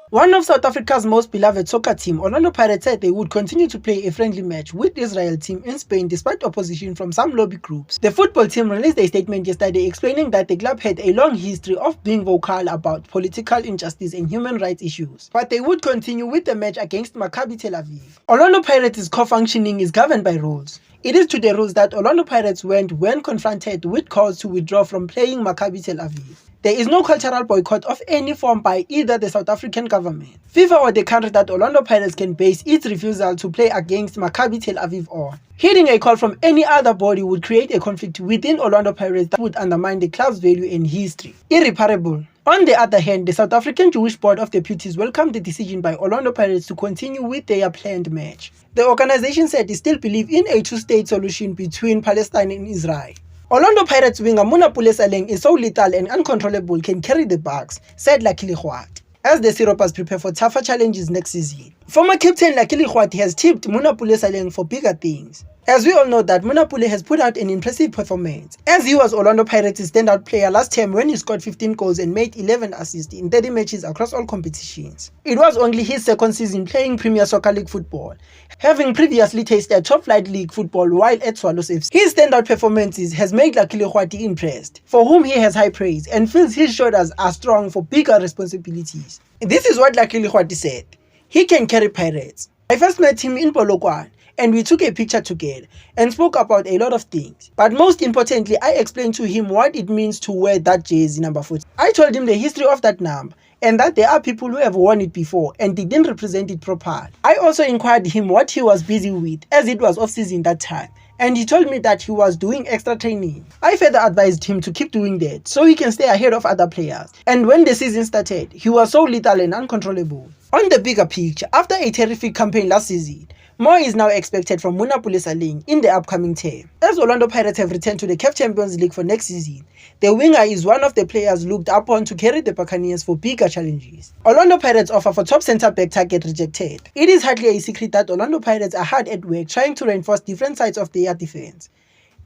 One of South Africa's most beloved soccer team, Orlando Pirates, said they would continue to play a friendly match with Israel team in Spain despite opposition from some lobby groups. The football team released a statement yesterday explaining that the club had a long history of being vocal about political injustice and human rights issues, but they would continue with the match against Maccabi Tel Aviv. Orlando Pirates' core functioning is governed by rules. It is to the rules that Orlando Pirates went when confronted with calls to withdraw from playing Maccabi Tel Aviv. There is no cultural boycott of any form by either the South African government, FIFA, or the country that Orlando Pirates can base its refusal to play against Maccabi Tel Aviv on. Heeding a call from any other body would create a conflict within Orlando Pirates that would undermine the club's value and history. Irreparable. On the other hand, the South African Jewish Board of Deputies welcomed the decision by Orlando Pirates to continue with their planned match. The organization said they still believe in a two-state solution between Palestine and Israel. Orlando Pirates winger Saleng is so lethal and uncontrollable can carry the Bucks, said Hlatshwayo, as the Siropers prepare for tougher challenges next season. Former captain Hlatshwayo has tipped Saleng for bigger things. As we all know that Munapule has put out an impressive performance, as he was Orlando Pirates' standout player last term when he scored 15 goals and made 11 assists in 30 matches across all competitions. It was only his second season playing Premier Soccer League football, having previously tasted top-flight league football while at Swallows FC. His standout performances has made Hlatshwayo impressed, for whom he has high praise and feels his shoulders are strong for bigger responsibilities. This is what Hlatshwayo said. He can carry Pirates. I first met him in Polokwane, and we took a picture together and spoke about a lot of things. But most importantly, I explained to him what it means to wear that jersey number 40. I told him the history of that number and that there are people who have worn it before and they didn't represent it properly. I also inquired him what he was busy with, as it was off-season that time, and he told me that he was doing extra training. I further advised him to keep doing that so he can stay ahead of other players. And when the season started, he was so lethal and uncontrollable. On the bigger picture, after a terrific campaign last season, more is now expected from Saleng in the upcoming term. As Orlando Pirates have returned to the CAF Champions League for next season, the winger is one of the players looked upon to carry the Buccaneers for bigger challenges. Orlando Pirates' offer for top centre-back target rejected. It is hardly a secret that Orlando Pirates are hard at work trying to reinforce different sides of their defense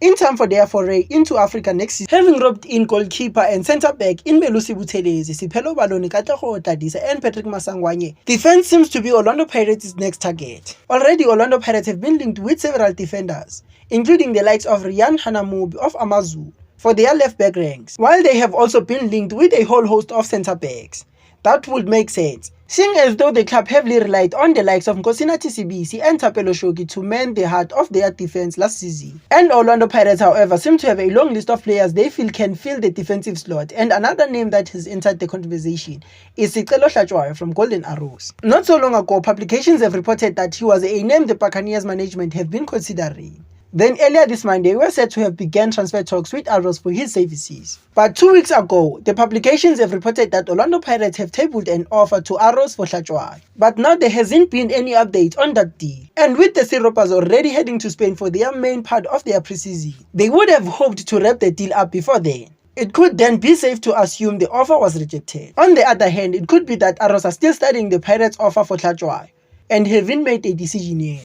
in time for their foray into Africa next season, having roped in goalkeeper and centre-back in Melusi Buthelezi, Siphelelo Baloni, Katlego Tadisa and Patrick Masangwanye. Defense seems to be Orlando Pirates' next target. Already, Orlando Pirates have been linked with several defenders, including the likes of Rian Hanamubi of Amazulu, for their left-back ranks, while they have also been linked with a whole host of centre-backs. That would make sense, seeing as though the club heavily relied on the likes of Nkosinathi Sibisi and Thapelo Shoki to mend the heart of their defense last season. And Orlando Pirates, however, seem to have a long list of players they feel can fill the defensive slot, and another name that has entered the conversation is Hlatshwayo from Golden Arrows. Not so long ago, publications have reported that he was a name the Buccaneers management have been considering. Then earlier this month, they were said to have begun transfer talks with Arrows for his services. But 2 weeks ago, the publications have reported that Orlando Pirates have tabled an offer to Arrows for Hlatshwayo. But now there hasn't been any update on that deal. And with the Siropers already heading to Spain for their main part of their preseason, they would have hoped to wrap the deal up before then. It could then be safe to assume the offer was rejected. On the other hand, it could be that Arrows are still studying the Pirates' offer for Hlatshwayo and haven't made a decision yet.